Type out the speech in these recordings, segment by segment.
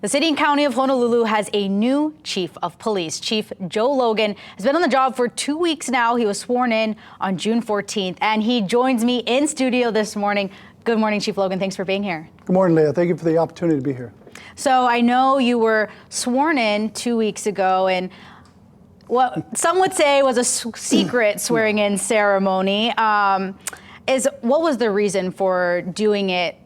The city and county of Honolulu has a new chief of police. Chief Joe Logan has been on the job for 2 weeks now. He was sworn in on June 14th, and he joins me in studio this morning. Good morning, Chief Logan. Thanks for being here. Good morning, Leah. Thank you for the opportunity to be here. So I know you were sworn in 2 weeks ago, and what some would say was a secret swearing in ceremony. What was the reason for doing it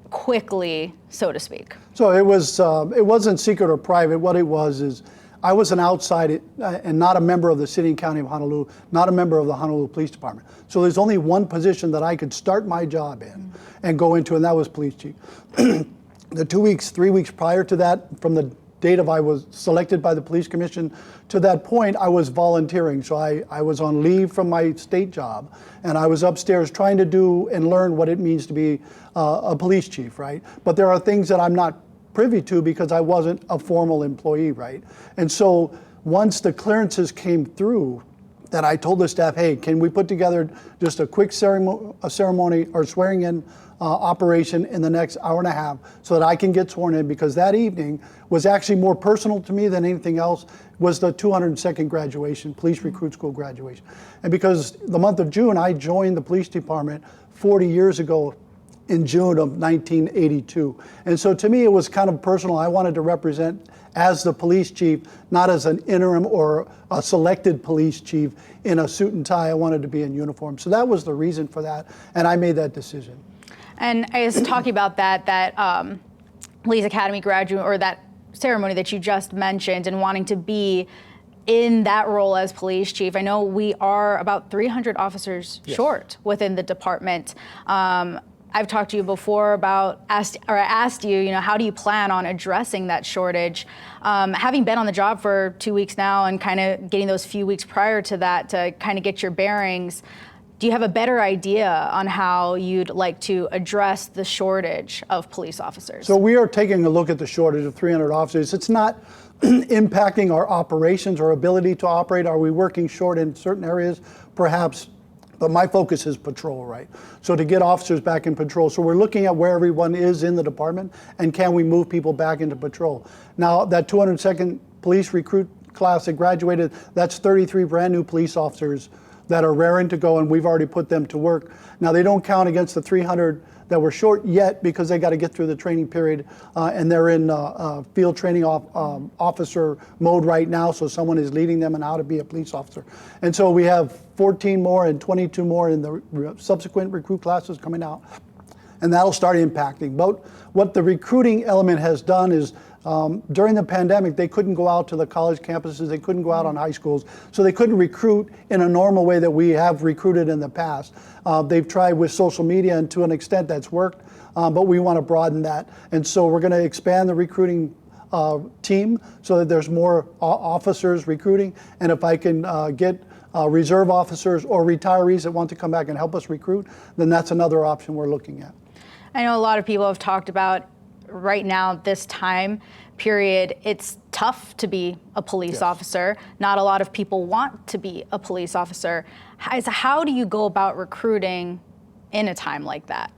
quickly, so to speak? So it wasn't secret or private. What it was is I was an outside and not a member of the city and county of Honolulu, not a member of the Honolulu Police Department. So there's only one position that I could start my job in and go into, and that was police chief. The 3 weeks prior to that, from the date of I was selected by the police commission to that point, I was volunteering. So I was on leave from my state job, and I was upstairs trying to do and learn what it means to be a police chief, right? But there are things that I'm not privy to because I wasn't a formal employee, right? And so once the clearances came through, then I told the staff, hey, can we put together just a quick ceremony or swearing in operation in the next hour and a half so that I can get sworn in, because that evening was actually more personal to me than anything else, was the 202nd graduation, police recruit school graduation. And because the month of June, I joined the police department 40 years ago in June of 1982. And so to me, it was kind of personal. I wanted to represent as the police chief, not as an interim or a selected police chief in a suit and tie. I wanted to be in uniform. So that was the reason for that, and I made that decision. And I was talking about that police academy graduate, or that ceremony that you just mentioned, and wanting to be in that role as police chief. I know we are about 300 officers short within the department. I've talked to you before about, I asked you, how do you plan on addressing that shortage? Having been on the job for 2 weeks now and kind of getting those few weeks prior to that to kind of get your bearings, do you have a better idea on how you'd like to address the shortage of police officers? So we are taking a look at the shortage of 300 officers. It's not impacting our operations or ability to operate. Are we working short in certain areas? Perhaps. But my focus is patrol, right? So to get officers back in patrol. So we're looking at where everyone is in the department and can we move people back into patrol. Now that 202nd police recruit class that graduated, that's 33 brand new police officers that are raring to go, and we've already put them to work. Now they don't count against the 300 that were short yet because they got to get through the training period, and they're in field training officer mode right now, so someone is leading them on how to be a police officer. And so we have 14 more and 22 more in the subsequent recruit classes coming out, and that'll start impacting. But what the recruiting element has done is during the pandemic, they couldn't go out to the college campuses, they couldn't go out on high schools, so they couldn't recruit in a normal way that we have recruited in the past. They've tried with social media, and to an extent that's worked, but we want to broaden that. And so we're going to expand the recruiting team so that there's more officers recruiting, and if I can get reserve officers or retirees that want to come back and help us recruit, then that's another option we're looking at. I know a lot of people have talked about right now, this time period, it's tough to be a police officer. Not a lot of people want to be a police officer. How do you go about recruiting in a time like that?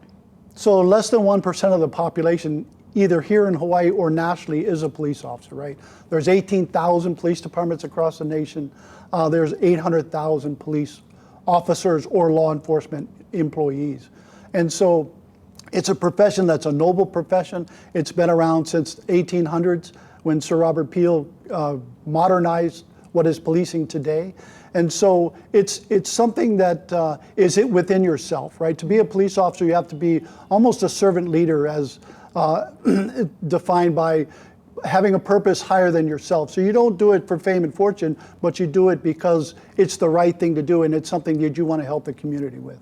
So less than 1% of the population, either here in Hawaii or nationally, is a police officer, right? There's 18,000 police departments across the nation. There's 800,000 police officers or law enforcement employees. And so it's a profession that's a noble profession. It's been around since 1800s when Sir Robert Peel modernized what is policing today. And so it's something that is it within yourself, right? To be a police officer, you have to be almost a servant leader, as defined by having a purpose higher than yourself. So you don't do it for fame and fortune, but you do it because it's the right thing to do, and it's something that you want to help the community with.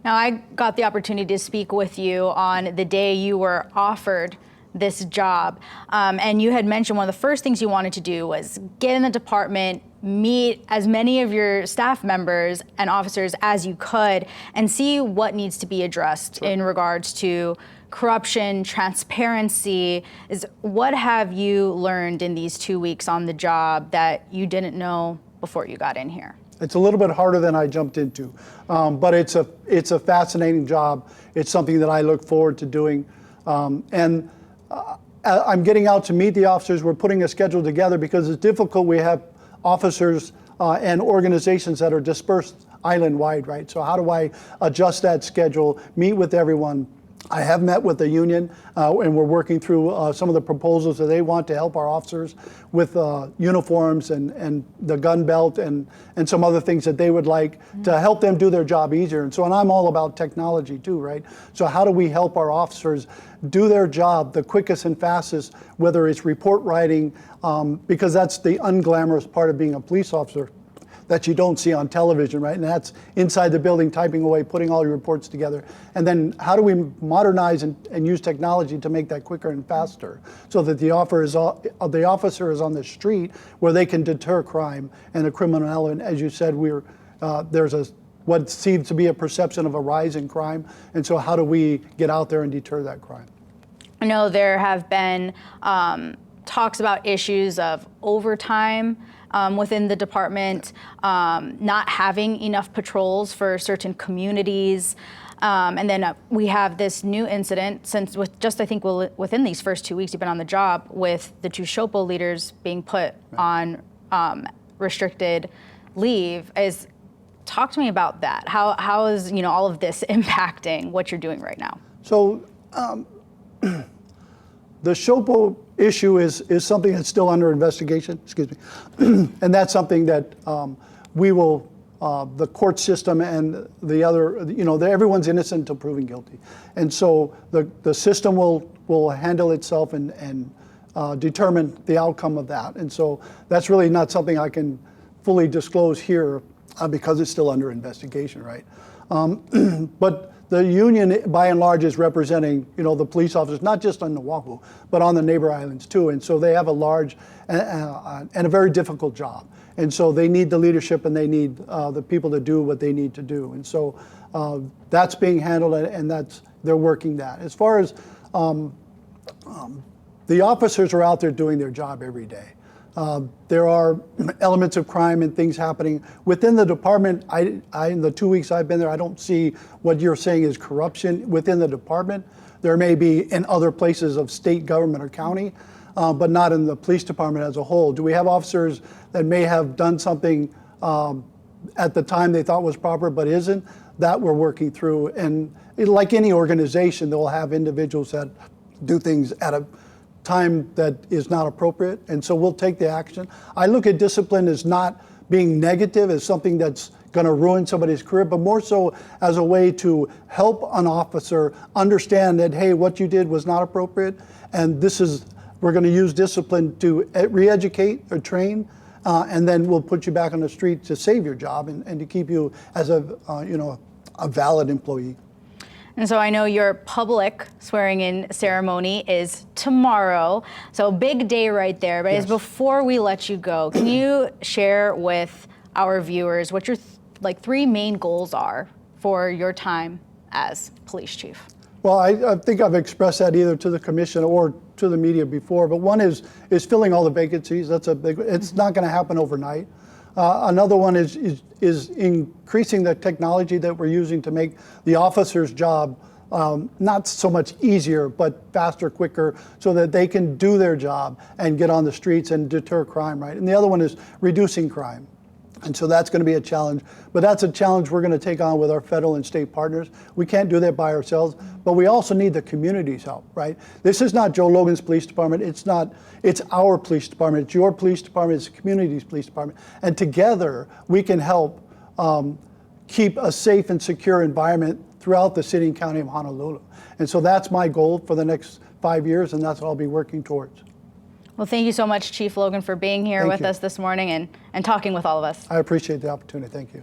Now, I got the opportunity to speak with you on the day you were offered this job, and you had mentioned one of the first things you wanted to do was get in the department, meet as many of your staff members and officers as you could, and see what needs to be addressed in regards to corruption, transparency. What have you learned in these 2 weeks on the job that you didn't know before you got in here? It's a little bit harder than I jumped into, but it's a fascinating job. It's something that I look forward to doing. I'm getting out to meet the officers. We're putting a schedule together because it's difficult. We have officers and organizations that are dispersed island-wide, right? So how do I adjust that schedule, meet with everyone? I have met with the union, and we're working through some of the proposals that they want to help our officers with uniforms and the gun belt and some other things that they would like to help them do their job easier. And I'm all about technology too, right? So how do we help our officers do their job the quickest and fastest, whether it's report writing, because that's the unglamorous part of being a police officer that you don't see on television, right? And that's inside the building, typing away, putting all your reports together. And then how do we modernize and use technology to make that quicker and faster so that the officer is on the street where they can deter crime and the criminal element. As you said, there's what seems to be a perception of a rise in crime. And so how do we get out there and deter that crime? I know there have been talks about issues of overtime within the department, not having enough patrols for certain communities. And then we have this new incident since within these first 2 weeks you've been on the job with the two Shopo leaders being put on restricted leave. Talk to me about that. How is all of this impacting what you're doing right now? So the Shopo issue is something that's still under investigation, excuse me. And that's something that we will, the court system and the other, everyone's innocent until proven guilty. And so the system will handle itself and determine the outcome of that. And so that's really not something I can fully disclose here because it's still under investigation, right? But the union, by and large, is representing, the police officers, not just on Oahu, but on the neighbor islands too. And so they have a large and a very difficult job. And so they need the leadership and they need the people to do what they need to do. And so that's being handled and they're working that. As far as the officers are out there doing their job every day. There are elements of crime and things happening within the department. In the 2 weeks I've been there, I don't see what you're saying is corruption within the department. There may be in other places of state government or county, but not in the police department as a whole. Do we have officers that may have done something at the time they thought was proper but isn't? That we're working through. And like any organization, they'll have individuals that do things at a time that is not appropriate, and so we'll take the action. I look at discipline as not being negative, as something that's going to ruin somebody's career, but more so as a way to help an officer understand that, hey, what you did was not appropriate, and we're going to use discipline to re-educate or train, and then we'll put you back on the street to save your job and to keep you as a valid employee. And so I know your public swearing-in ceremony is tomorrow, so big day right there. But Yes. Before we let you go, can you share with our viewers what your three main goals are for your time as police chief? Well, I think I've expressed that either to the commission or to the media before. But one is filling all the vacancies. That's a big. It's not going to happen overnight. Another one is increasing the technology that we're using to make the officer's job not so much easier, but faster, quicker, so that they can do their job and get on the streets and deter crime, right? And the other one is reducing crime. And so that's going to be a challenge, but that's a challenge we're going to take on with our federal and state partners. We can't do that by ourselves, but we also need the community's help, right? This is not Joe Logan's police department. It's our police department. It's your police department. It's the community's police department. And together we can help keep a safe and secure environment throughout the city and county of Honolulu. And so that's my goal for the next 5 years, and that's what I'll be working towards. Well, thank you so much, Chief Logan, for being here with us this morning and talking with all of us. I appreciate the opportunity. Thank you.